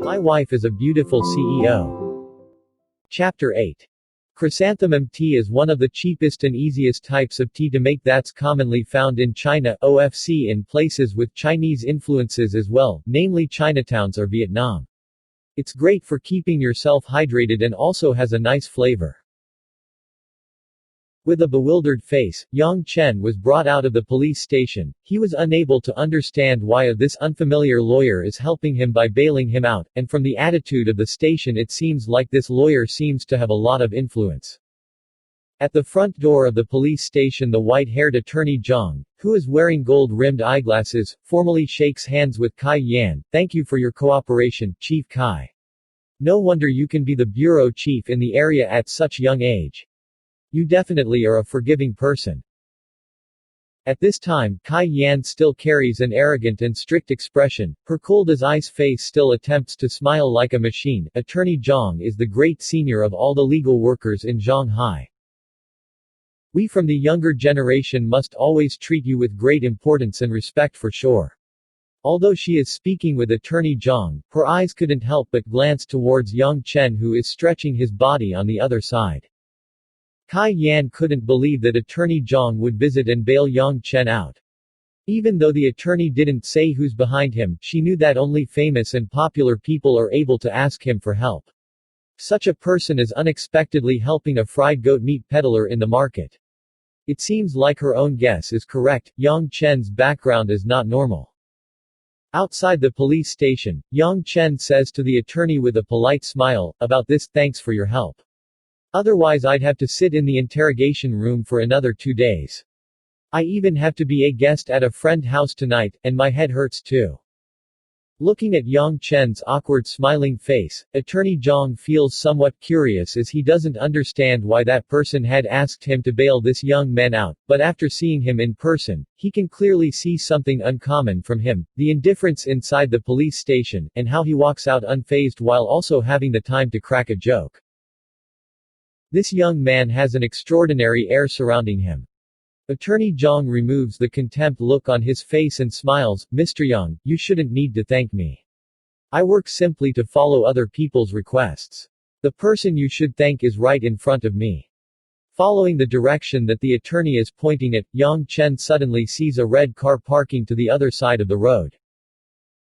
My wife is a beautiful CEO. Chapter 8. Chrysanthemum tea is one of the cheapest and easiest types of tea to make that's commonly found in China, OFC in places with Chinese influences as well, namely Chinatowns or Vietnam. It's great for keeping yourself hydrated and also has a nice flavor. With a bewildered face, Yang Chen was brought out of the police station. He was unable to understand why this unfamiliar lawyer is helping him by bailing him out, and from the attitude of the station it seems like this lawyer seems to have a lot of influence. At the front door of the police station, the white-haired attorney Zhang, who is wearing gold-rimmed eyeglasses, formally shakes hands with Kai Yan. Thank you for your cooperation, Chief Kai. No wonder you can be the bureau chief in the area at such young age. You definitely are a forgiving person. At this time, Kai Yan still carries an arrogant and strict expression. Her cold-as-ice face still attempts to smile like a machine. Attorney Zhang is the great senior of all the legal workers in Shanghai. We from the younger generation must always treat you with great importance and respect for sure. Although she is speaking with Attorney Zhang, her eyes couldn't help but glance towards Yang Chen, who is stretching his body on the other side. Kai Yan couldn't believe that Attorney Zhang would visit and bail Yang Chen out. Even though the attorney didn't say who's behind him, she knew that only famous and popular people are able to ask him for help. Such a person is unexpectedly helping a fried goat meat peddler in the market. It seems like her own guess is correct. Yang Chen's background is not normal. Outside the police station, Yang Chen says to the attorney with a polite smile, "About this, thanks for your help. Otherwise I'd have to sit in the interrogation room for another 2 days. I even have to be a guest at a friend's house tonight, and my head hurts too." Looking at Yang Chen's awkward smiling face, Attorney Zhang feels somewhat curious as he doesn't understand why that person had asked him to bail this young man out, but after seeing him in person, he can clearly see something uncommon from him, the indifference inside the police station, and how he walks out unfazed while also having the time to crack a joke. This young man has an extraordinary air surrounding him. Attorney Zhang removes the contempt look on his face and smiles. "Mr. Yang, you shouldn't need to thank me. I work simply to follow other people's requests. The person you should thank is right in front of me." Following the direction that the attorney is pointing at, Yang Chen suddenly sees a red car parking to the other side of the road.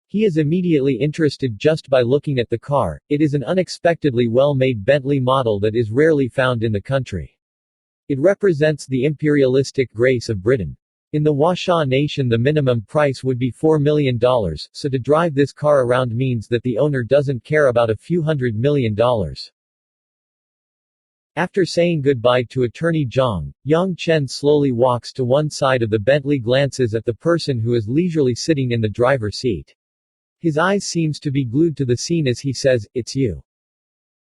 He is immediately interested just by looking at the car. It is an unexpectedly well-made Bentley model that is rarely found in the country. It represents the imperialistic grace of Britain. In the Washa nation the minimum price would be $4 million, so to drive this car around means that the owner doesn't care about a few $100 million. After saying goodbye to Attorney Zhang, Yang Chen slowly walks to one side of the Bentley, glances at the person who is leisurely sitting in the driver's seat. His eyes seems to be glued to the scene as he says, "It's you."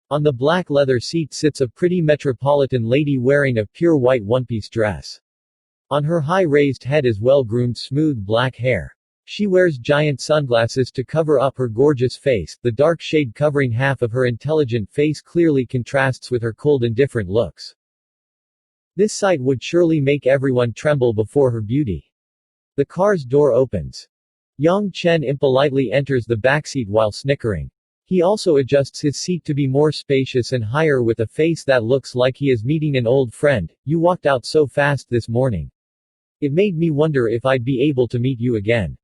On the black leather seat sits a pretty metropolitan lady wearing a pure white one-piece dress. On her high-raised head is well-groomed smooth black hair. She wears giant sunglasses to cover up her gorgeous face. The dark shade covering half of her intelligent face clearly contrasts with her cold indifferent looks. This sight would surely make everyone tremble before her beauty. The car's door opens. Yang Chen impolitely enters the backseat while snickering. He also adjusts his seat to be more spacious and higher with a face that looks like he is meeting an old friend. "You walked out so fast this morning. It made me wonder if I'd be able to meet you again.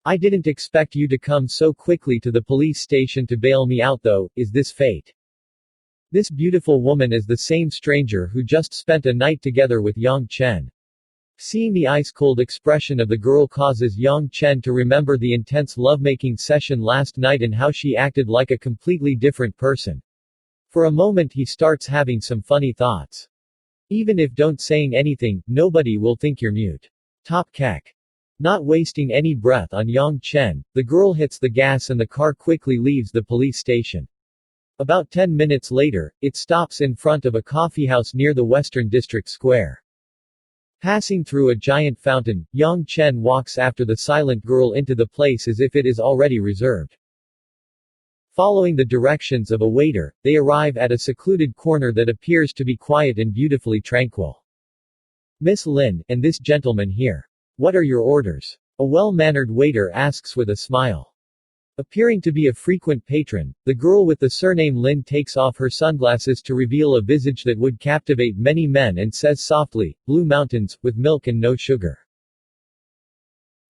I didn't expect you to come so quickly to the police station to bail me out though. Is this fate?" This beautiful woman is the same stranger who just spent a night together with Yang Chen. Seeing the ice-cold expression of the girl causes Yang Chen to remember the intense lovemaking session last night and how she acted like a completely different person. For a moment he starts having some funny thoughts. Even if don't saying anything, nobody will think you're mute. Top kek. Not wasting any breath on Yang Chen, the girl hits the gas and the car quickly leaves the police station. About 10 minutes later, it stops in front of a coffeehouse near the Western District Square. Passing through a giant fountain, Yang Chen walks after the silent girl into the place as if it is already reserved. Following the directions of a waiter, they arrive at a secluded corner that appears to be quiet and beautifully tranquil. "Miss Lin, and this gentleman here. What are your orders?" a well-mannered waiter asks with a smile. Appearing to be a frequent patron, the girl with the surname Lin takes off her sunglasses to reveal a visage that would captivate many men and says softly, "Blue mountains, with milk and no sugar."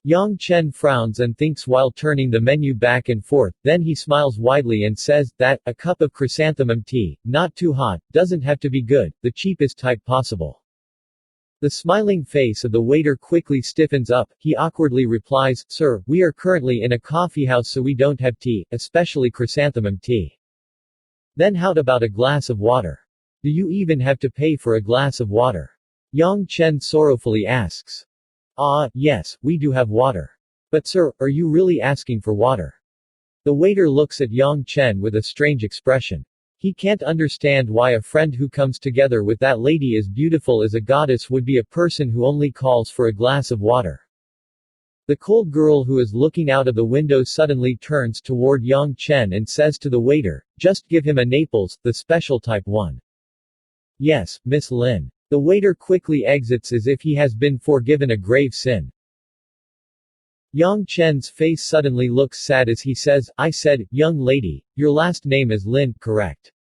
Yang Chen frowns and thinks while turning the menu back and forth, then he smiles widely and says, "That, a cup of chrysanthemum tea, not too hot, doesn't have to be good, the cheapest type possible." The smiling face of the waiter quickly stiffens up, he awkwardly replies, "Sir, we are currently in a coffeehouse so we don't have tea, especially chrysanthemum tea." "Then how about a glass of water? Do you even have to pay for a glass of water?" Yang Chen sorrowfully asks. "Ah, yes, we do have water. But sir, are you really asking for water?" The waiter looks at Yang Chen with a strange expression. He can't understand why a friend who comes together with that lady as beautiful as a goddess would be a person who only calls for a glass of water. The cold girl who is looking out of the window suddenly turns toward Yang Chen and says to the waiter, "Just give him a Naples, the special type one." "Yes, Miss Lin." The waiter quickly exits as if he has been forgiven a grave sin. Yang Chen's face suddenly looks sad as he says, "I said, young lady, your last name is Lin, correct?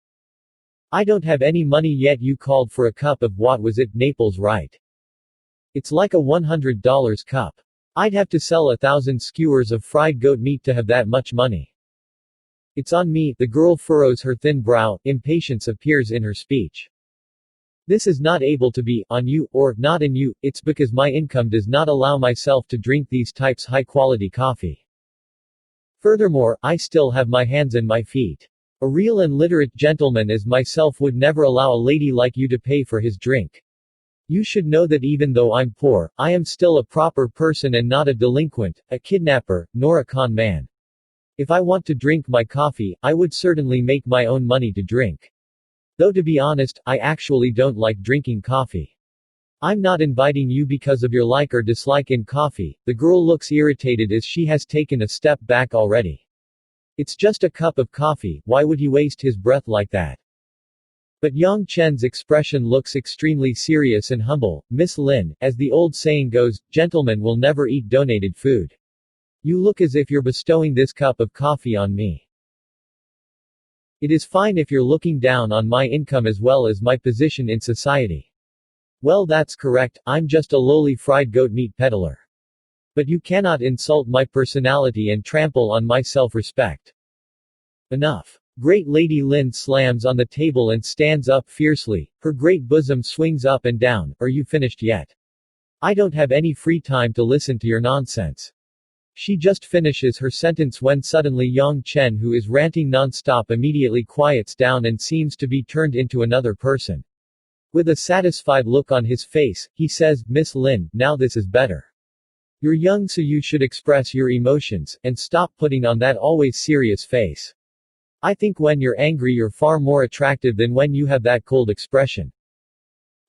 I don't have any money yet you called for a cup of what was it, Naples, right? It's like a $100 cup. I'd have to sell 1,000 skewers of fried goat meat to have that much money." "It's on me," the girl furrows her thin brow, impatience appears in her speech. "This is not able to be, on you, or, not in you, it's because my income does not allow myself to drink these types high-quality coffee. Furthermore, I still have my hands and my feet. A real and literate gentleman as myself would never allow a lady like you to pay for his drink. You should know that even though I'm poor, I am still a proper person and not a delinquent, a kidnapper, nor a con man. If I want to drink my coffee, I would certainly make my own money to drink. Though to be honest, I actually don't like drinking coffee. I'm not inviting you because of your like or dislike in coffee." The girl looks irritated as she has taken a step back already. "It's just a cup of coffee, why would he waste his breath like that?" But Yang Chen's expression looks extremely serious and humble. "Miss Lin, as the old saying goes, gentlemen will never eat donated food. You look as if you're bestowing this cup of coffee on me. It is fine if you're looking down on my income as well as my position in society. Well, that's correct, I'm just a lowly fried goat meat peddler. But you cannot insult my personality and trample on my self-respect. Enough." Great Lady Lin slams on the table and stands up fiercely, her great bosom swings up and down. "Are you finished yet? I don't have any free time to listen to your nonsense." She just finishes her sentence when suddenly Yang Chen, who is ranting non-stop, immediately quiets down and seems to be turned into another person. With a satisfied look on his face, he says, "Miss Lin, now this is better. You're young so you should express your emotions, and stop putting on that always serious face. I think when you're angry you're far more attractive than when you have that cold expression."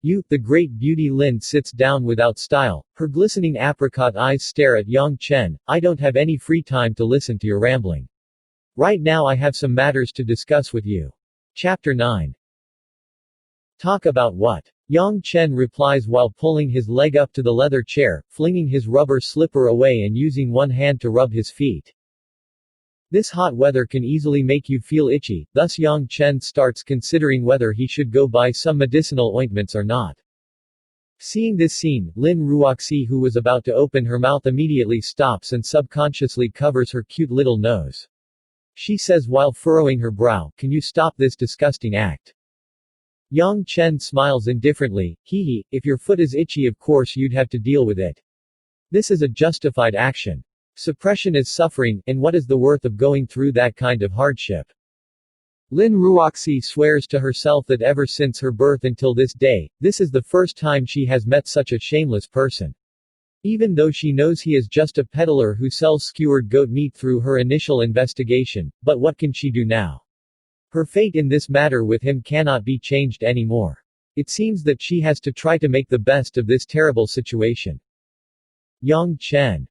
"You," the great beauty Lin sits down without style, her glistening apricot eyes stare at Yang Chen. "I don't have any free time to listen to your rambling. Right now I have some matters to discuss with you." Chapter 9. "Talk about what?" Yang Chen replies while pulling his leg up to the leather chair, flinging his rubber slipper away and using one hand to rub his feet. This hot weather can easily make you feel itchy, thus Yang Chen starts considering whether he should go buy some medicinal ointments or not. Seeing this scene, Lin Ruoxi, who was about to open her mouth, immediately stops and subconsciously covers her cute little nose. She says while furrowing her brow, "Can you stop this disgusting act?" Yang Chen smiles indifferently, "Hee, if your foot is itchy of course you'd have to deal with it. This is a justified action. Suppression is suffering, and what is the worth of going through that kind of hardship?" Lin Ruoxi swears to herself that ever since her birth until this day, this is the first time she has met such a shameless person. Even though she knows he is just a peddler who sells skewered goat meat through her initial investigation, but what can she do now? Her fate in this matter with him cannot be changed anymore. It seems that she has to try to make the best of this terrible situation. Yang Chen.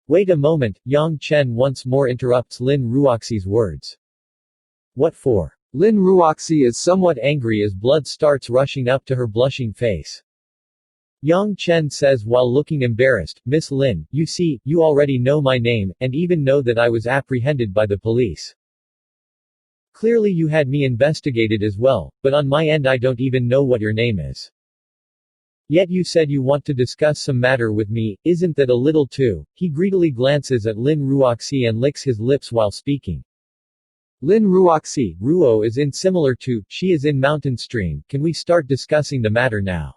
Wait a moment, Yang Chen once more interrupts Lin Ruoxi's words. "What for?" Lin Ruoxi is somewhat angry as blood starts rushing up to her blushing face. Yang Chen says while looking embarrassed, Miss Lin, you see, you already know my name, and even know that I was apprehended by the police. Clearly you had me investigated as well, but on my end I don't even know what your name is. Yet you said you want to discuss some matter with me, isn't that a little too? He greedily glances at Lin Ruoxi and licks his lips while speaking. Lin Ruoxi, Ruo is in similar to, she is in mountain stream, can we start discussing the matter now?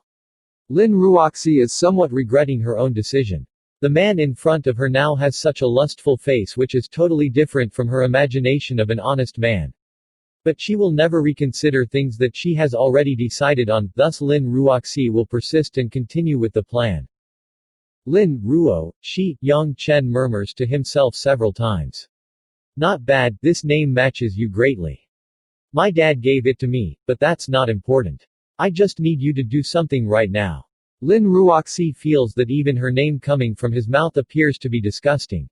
Lin Ruoxi is somewhat regretting her own decision. The man in front of her now has such a lustful face which is totally different from her imagination of an honest man. But she will never reconsider things that she has already decided on, thus Lin Ruoxi will persist and continue with the plan. Lin, Ruo, she, Yang Chen murmurs to himself several times. Not bad, this name matches you greatly. My dad gave it to me, but that's not important. I just need you to do something right now. Lin Ruoxi feels that even her name coming from his mouth appears to be disgusting.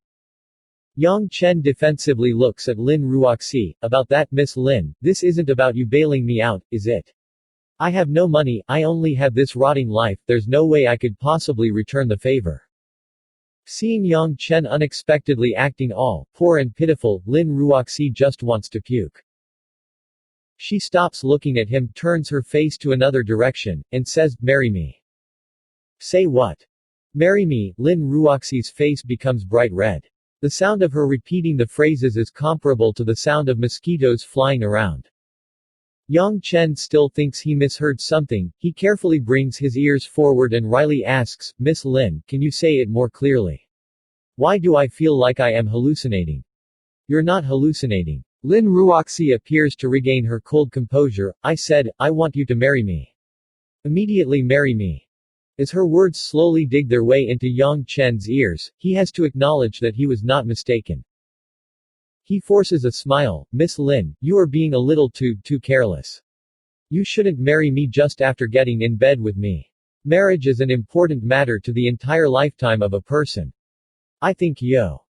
Yang Chen defensively looks at Lin Ruoxi, about that Miss Lin, this isn't about you bailing me out, is it? I have no money, I only have this rotting life, there's no way I could possibly return the favor. Seeing Yang Chen unexpectedly acting all poor and pitiful, Lin Ruoxi just wants to puke. She stops looking at him, turns her face to another direction, and says, marry me. Say what? Marry me, Lin Ruoxi's face becomes bright red. The sound of her repeating the phrases is comparable to the sound of mosquitoes flying around. Yang Chen still thinks he misheard something, he carefully brings his ears forward and wryly asks, Miss Lin, can you say it more clearly? Why do I feel like I am hallucinating? You're not hallucinating. Lin Ruoxi appears to regain her cold composure, I said, I want you to marry me. Immediately marry me. As her words slowly dig their way into Yang Chen's ears, he has to acknowledge that he was not mistaken. He forces a smile, Miss Lin, you are being a little too careless. You shouldn't marry me just after getting in bed with me. Marriage is an important matter to the entire lifetime of a person. I think yo.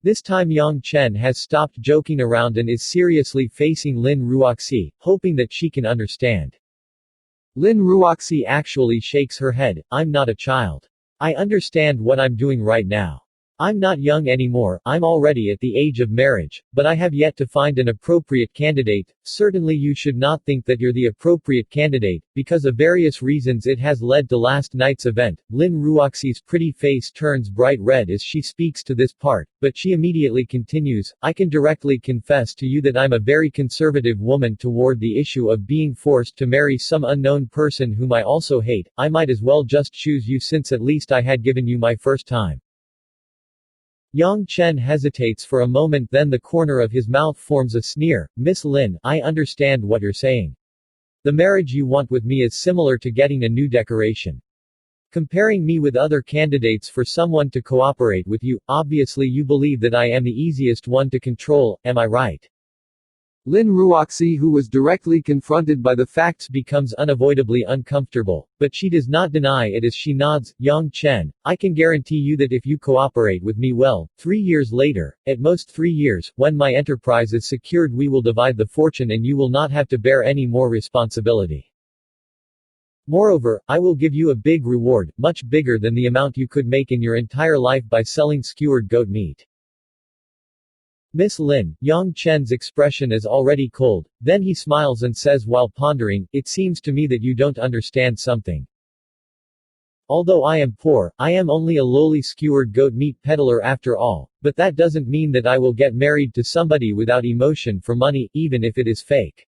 This time Yang Chen has stopped joking around and is seriously facing Lin Ruoxi, hoping that she can understand. Lin Ruoxi actually shakes her head, I'm not a child. I understand what I'm doing right now. I'm not young anymore, I'm already at the age of marriage, but I have yet to find an appropriate candidate. Certainly you should not think that you're the appropriate candidate, because of various reasons it has led to last night's event. Lin Ruoxi's pretty face turns bright red as she speaks to this part, but she immediately continues, I can directly confess to you that I'm a very conservative woman toward the issue of being forced to marry some unknown person whom I also hate. I might as well just choose you since at least I had given you my first time. Yang Chen hesitates for a moment, then the corner of his mouth forms a sneer, Miss Lin, I understand what you're saying. The marriage you want with me is similar to getting a new decoration. Comparing me with other candidates for someone to cooperate with you, obviously you believe that I am the easiest one to control, am I right? Lin Ruoxi, who was directly confronted by the facts, becomes unavoidably uncomfortable, but she does not deny it as she nods, Yang Chen, I can guarantee you that if you cooperate with me well, 3 years later, at most 3 years, when my enterprise is secured we will divide the fortune and you will not have to bear any more responsibility. Moreover, I will give you a big reward, much bigger than the amount you could make in your entire life by selling skewered goat meat. Miss Lin, Yang Chen's expression is already cold, then he smiles and says while pondering, it seems to me that you don't understand something. Although I am poor, I am only a lowly skewered goat meat peddler after all, but that doesn't mean that I will get married to somebody without emotion for money, even if it is fake.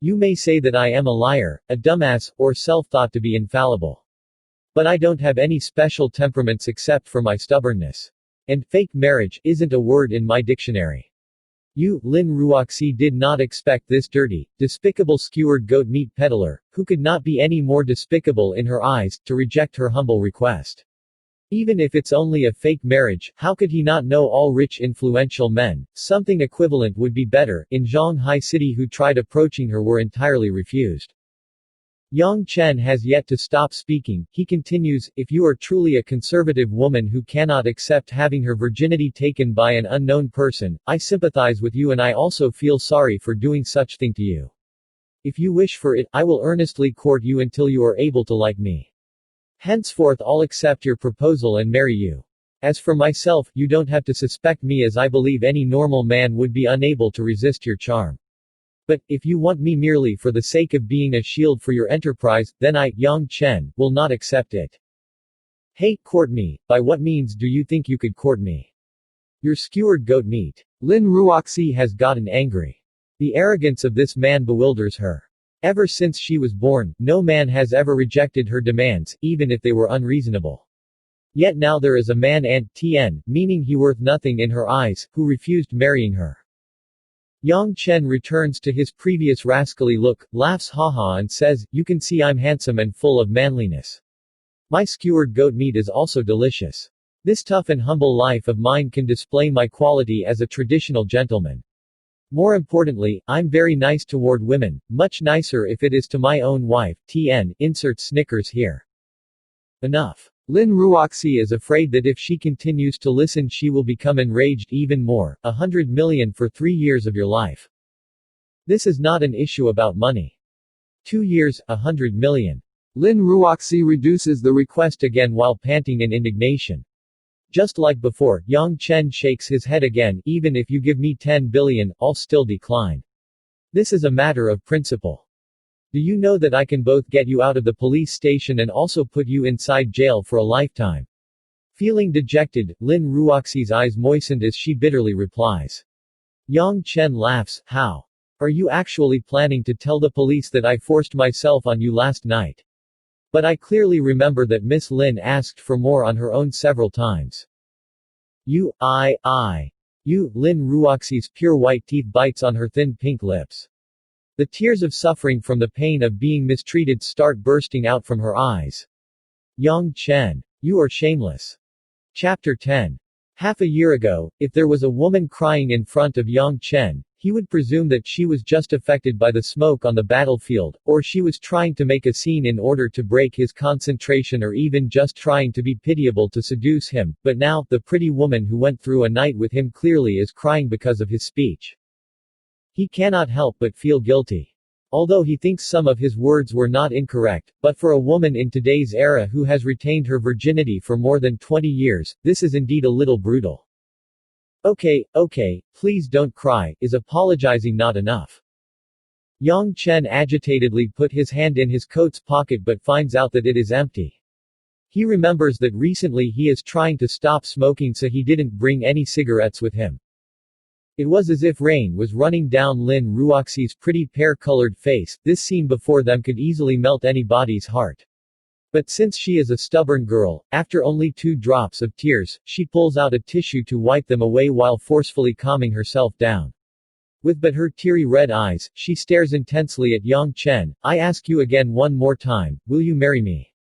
You may say that I am a liar, a dumbass, or self-thought to be infallible. But I don't have any special temperaments except for my stubbornness. And fake marriage isn't a word in my dictionary. You, Lin Ruoxi, did not expect this dirty, despicable skewered goat meat peddler, who could not be any more despicable in her eyes, to reject her humble request. Even if it's only a fake marriage, how could he not know all rich influential men? Something equivalent would be better. In Zhonghai City who tried approaching her were entirely refused. Yang Chen has yet to stop speaking. He continues, if you are truly a conservative woman who cannot accept having her virginity taken by an unknown person, I sympathize with you and I also feel sorry for doing such thing to you. If you wish for it, I will earnestly court you until you are able to like me. Henceforth I'll accept your proposal and marry you. As for myself, you don't have to suspect me, as I believe any normal man would be unable to resist your charm. But, if you want me merely for the sake of being a shield for your enterprise, then I, Yang Chen, will not accept it. Hey, court me. By what means do you think you could court me? Your skewered goat meat. Lin Ruoxi has gotten angry. The arrogance of this man bewilders her. Ever since she was born, no man has ever rejected her demands, even if they were unreasonable. Yet now there is a man and Tien, meaning he worth nothing in her eyes, who refused marrying her. Yang Chen returns to his previous rascally look, laughs haha and says, "You can see I'm handsome and full of manliness. My skewered goat meat is also delicious. This tough and humble life of mine can display my quality as a traditional gentleman. More importantly, I'm very nice toward women, much nicer if it is to my own wife." Tien, insert Snickers here. Enough. Lin Ruoxi is afraid that if she continues to listen she will become enraged even more. 100 million for 3 years of your life. This is not an issue about money. 2 years, 100 million. Lin Ruoxi reduces the request again while panting in indignation. Just like before, Yang Chen shakes his head again. Even if you give me 10 billion, I'll still decline. This is a matter of principle. Do you know that I can both get you out of the police station and also put you inside jail for a lifetime? Feeling dejected, Lin Ruoxi's eyes moistened as she bitterly replies. Yang Chen laughs, "How? Are you actually planning to tell the police that I forced myself on you last night? But I clearly remember that Miss Lin asked for more on her own several times." You, Lin Ruoxi's pure white teeth bites on her thin pink lips. The tears of suffering from the pain of being mistreated start bursting out from her eyes. Yang Chen. You are shameless. Chapter 10. Half a year ago, if there was a woman crying in front of Yang Chen, he would presume that she was just affected by the smoke on the battlefield, or she was trying to make a scene in order to break his concentration, or even just trying to be pitiable to seduce him. But now, the pretty woman who went through a night with him clearly is crying because of his speech. He cannot help but feel guilty. Although he thinks some of his words were not incorrect, but for a woman in today's era who has retained her virginity for more than 20 years, this is indeed a little brutal. Okay, please don't cry. Is apologizing not enough? Yang Chen agitatedly put his hand in his coat's pocket but finds out that it is empty. He remembers that recently he is trying to stop smoking, so he didn't bring any cigarettes with him. It was as if rain was running down Lin Ruoxi's pretty pear-colored face. This scene before them could easily melt anybody's heart. But since she is a stubborn girl, after only 2 drops of tears, she pulls out a tissue to wipe them away while forcefully calming herself down. With but her teary red eyes, she stares intensely at Yang Chen. "I ask you again one more time, will you marry me?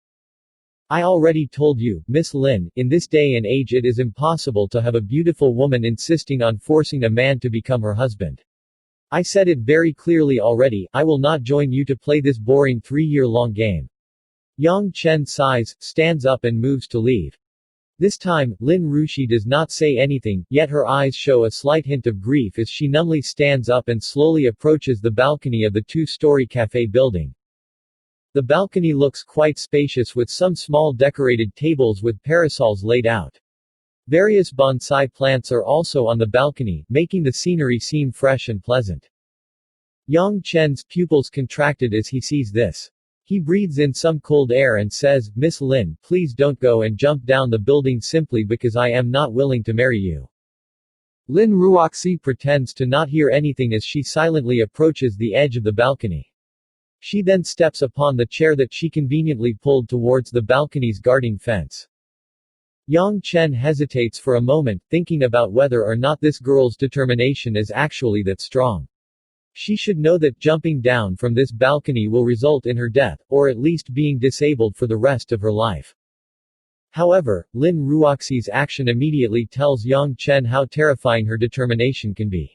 I already told you, Miss Lin, in this day and age it is impossible to have a beautiful woman insisting on forcing a man to become her husband. I said it very clearly already, I will not join you to play this boring 3-year-long game." Yang Chen sighs, stands up and moves to leave. This time, Lin Ruoxi does not say anything, yet her eyes show a slight hint of grief as she numbly stands up and slowly approaches the balcony of the 2-story cafe building. The balcony looks quite spacious with some small decorated tables with parasols laid out. Various bonsai plants are also on the balcony, making the scenery seem fresh and pleasant. Yang Chen's pupils contracted as he sees this. He breathes in some cold air and says, "Miss Lin, please don't go and jump down the building simply because I am not willing to marry you." Lin Ruoxi pretends to not hear anything as she silently approaches the edge of the balcony. She then steps upon the chair that she conveniently pulled towards the balcony's guarding fence. Yang Chen hesitates for a moment, thinking about whether or not this girl's determination is actually that strong. She should know that jumping down from this balcony will result in her death, or at least being disabled for the rest of her life. However, Lin Ruoxi's action immediately tells Yang Chen how terrifying her determination can be.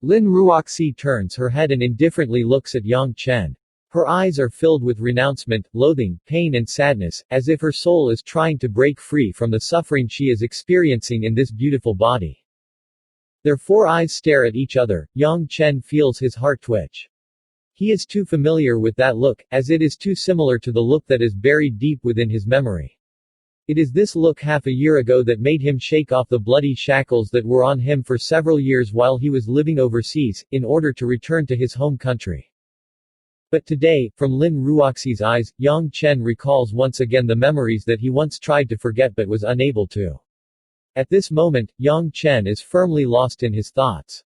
Lin Ruoxi turns her head and indifferently looks at Yang Chen. Her eyes are filled with renouncement, loathing, pain and sadness, as if her soul is trying to break free from the suffering she is experiencing in this beautiful body. Their 4 eyes stare at each other. Yang Chen feels his heart twitch. He is too familiar with that look, as it is too similar to the look that is buried deep within his memory. It is this look half a year ago that made him shake off the bloody shackles that were on him for several years while he was living overseas, in order to return to his home country. But today, from Lin Ruoxi's eyes, Yang Chen recalls once again the memories that he once tried to forget but was unable to. At this moment, Yang Chen is firmly lost in his thoughts.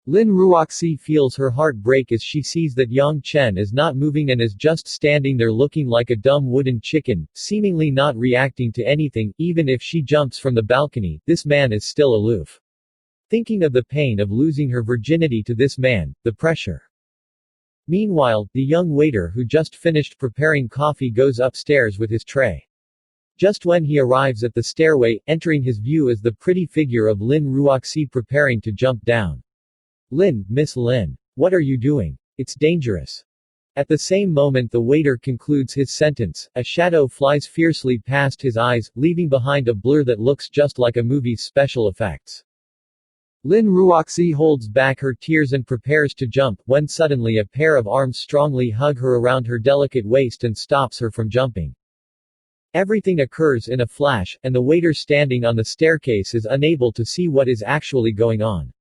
Lin Ruoxi feels her heart break as she sees that Yang Chen is not moving and is just standing there looking like a dumb wooden chicken, seemingly not reacting to anything. Even if she jumps from the balcony, this man is still aloof. Thinking of the pain of losing her virginity to this man, the pressure. Meanwhile, the young waiter who just finished preparing coffee goes upstairs with his tray. Just when he arrives at the stairway, entering his view is the pretty figure of Lin Ruoxi preparing to jump down. Lin, Miss Lin. What are you doing? It's dangerous. At the same moment the waiter concludes his sentence, a shadow flies fiercely past his eyes, leaving behind a blur that looks just like a movie's special effects. Lin Ruoxi holds back her tears and prepares to jump, when suddenly a pair of arms strongly hug her around her delicate waist and stops her from jumping. Everything occurs in a flash, and the waiter standing on the staircase is unable to see what is actually going on.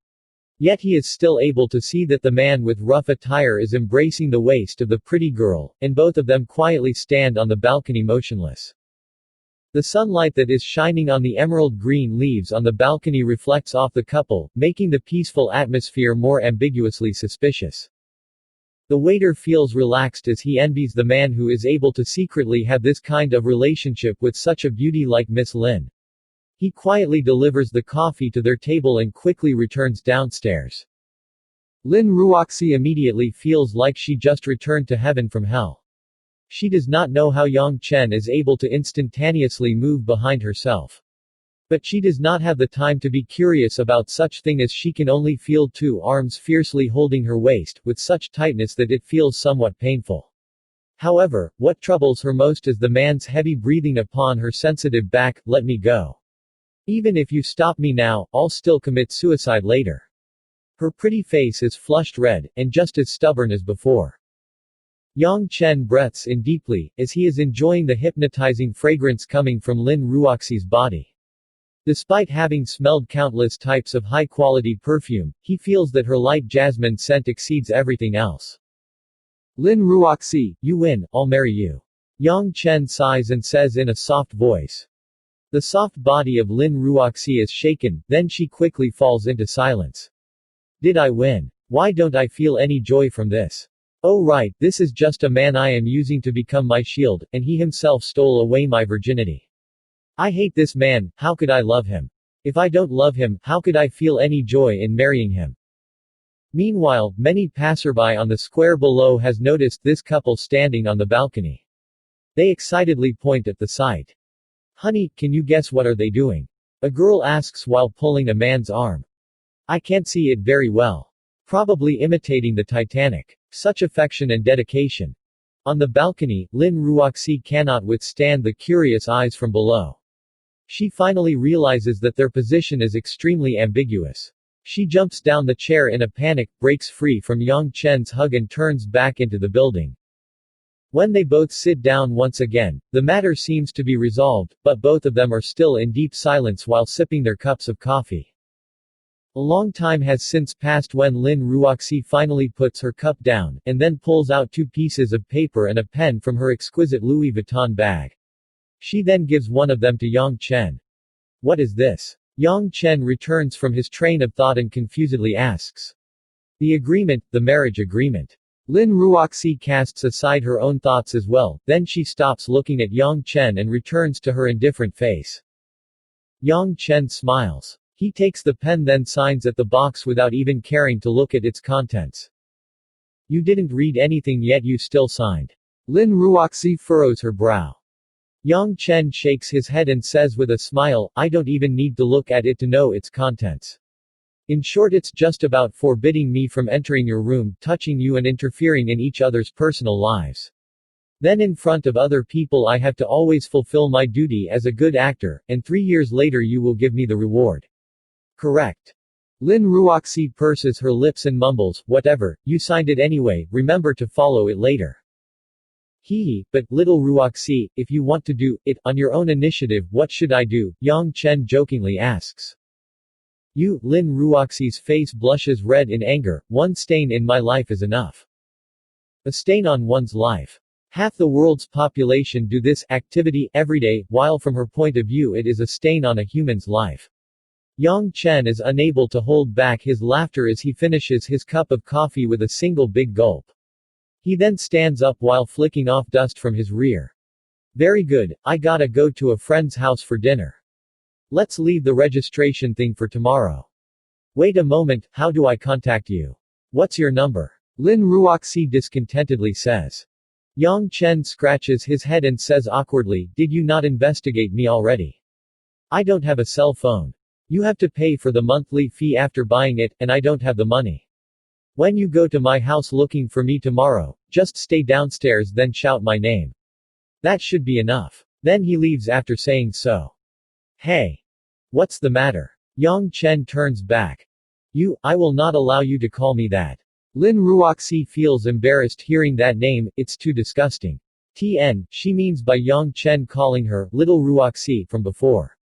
Yet he is still able to see that the man with rough attire is embracing the waist of the pretty girl, and both of them quietly stand on the balcony motionless. The sunlight that is shining on the emerald green leaves on the balcony reflects off the couple, making the peaceful atmosphere more ambiguously suspicious. The waiter feels relaxed as he envies the man who is able to secretly have this kind of relationship with such a beauty like Miss Lin. He quietly delivers the coffee to their table and quickly returns downstairs. Lin Ruoxi immediately feels like she just returned to heaven from hell. She does not know how Yang Chen is able to instantaneously move behind herself. But she does not have the time to be curious about such thing as she can only feel two arms fiercely holding her waist, with such tightness that it feels somewhat painful. However, what troubles her most is the man's heavy breathing upon her sensitive back. Let me go. Even if you stop me now, I'll still commit suicide later. Her pretty face is flushed red, and just as stubborn as before. Yang Chen breathes in deeply, as he is enjoying the hypnotizing fragrance coming from Lin Ruoxi's body. Despite having smelled countless types of high-quality perfume, he feels that her light jasmine scent exceeds everything else. Lin Ruoxi, you win, I'll marry you. Yang Chen sighs and says in a soft voice. The soft body of Lin Ruoxi is shaken, then she quickly falls into silence. Did I win? Why don't I feel any joy from this? Oh right, this is just a man I am using to become my shield, and he himself stole away my virginity. I hate this man, how could I love him? If I don't love him, how could I feel any joy in marrying him? Meanwhile, many passerby on the square below has noticed this couple standing on the balcony. They excitedly point at the sight. Honey, can you guess what are they doing? A girl asks while pulling a man's arm. I can't see it very well. Probably imitating the Titanic. Such affection and dedication. On the balcony, Lin Ruoxi cannot withstand the curious eyes from below. She finally realizes that their position is extremely ambiguous. She jumps down the chair in a panic, breaks free from Yang Chen's hug and turns back into the building. When they both sit down once again, the matter seems to be resolved, but both of them are still in deep silence while sipping their cups of coffee. A long time has since passed when Lin Ruoxi finally puts her cup down, and then pulls out 2 pieces of paper and a pen from her exquisite Louis Vuitton bag. She then gives one of them to Yang Chen. What is this? Yang Chen returns from his train of thought and confusedly asks. The agreement, the marriage agreement. Lin Ruoxi casts aside her own thoughts as well, then she stops looking at Yang Chen and returns to her indifferent face. Yang Chen smiles. He takes the pen then signs at the box without even caring to look at its contents. You didn't read anything yet you still signed. Lin Ruoxi furrows her brow. Yang Chen shakes his head and says with a smile, I don't even need to look at it to know its contents. In short, it's just about forbidding me from entering your room, touching you and interfering in each other's personal lives. Then in front of other people I have to always fulfill my duty as a good actor, and 3 years later you will give me the reward. Correct. Lin Ruoxi purses her lips and mumbles, whatever, you signed it anyway, remember to follow it later. Hee, but, little Ruoxi, if you want to do it on your own initiative, what should I do? Yang Chen jokingly asks. Lin Ruoxi's face blushes red in anger, one stain in my life is enough. A stain on one's life. Half the world's population do this activity every day, while from her point of view it is a stain on a human's life. Yang Chen is unable to hold back his laughter as he finishes his cup of coffee with a single big gulp. He then stands up while flicking off dust from his rear. Very good, I gotta go to a friend's house for dinner. Let's leave the registration thing for tomorrow. Wait a moment, how do I contact you? What's your number? Lin Ruoxi discontentedly says. Yang Chen scratches his head and says awkwardly, did you not investigate me already? I don't have a cell phone. You have to pay for the monthly fee after buying it, and I don't have the money. When you go to my house looking for me tomorrow, just stay downstairs then shout my name. That should be enough. Then he leaves after saying so. Hey. What's the matter? Yang Chen turns back. I will not allow you to call me that. Lin Ruoxi feels embarrassed hearing that name, it's too disgusting. She means by Yang Chen calling her, little Ruoxi, from before.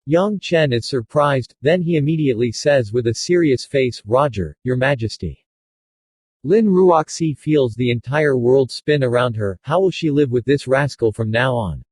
Yang Chen is surprised, then he immediately says with a serious face, Roger, Your Majesty. Lin Ruoxi feels the entire world spin around her, how will she live with this rascal from now on?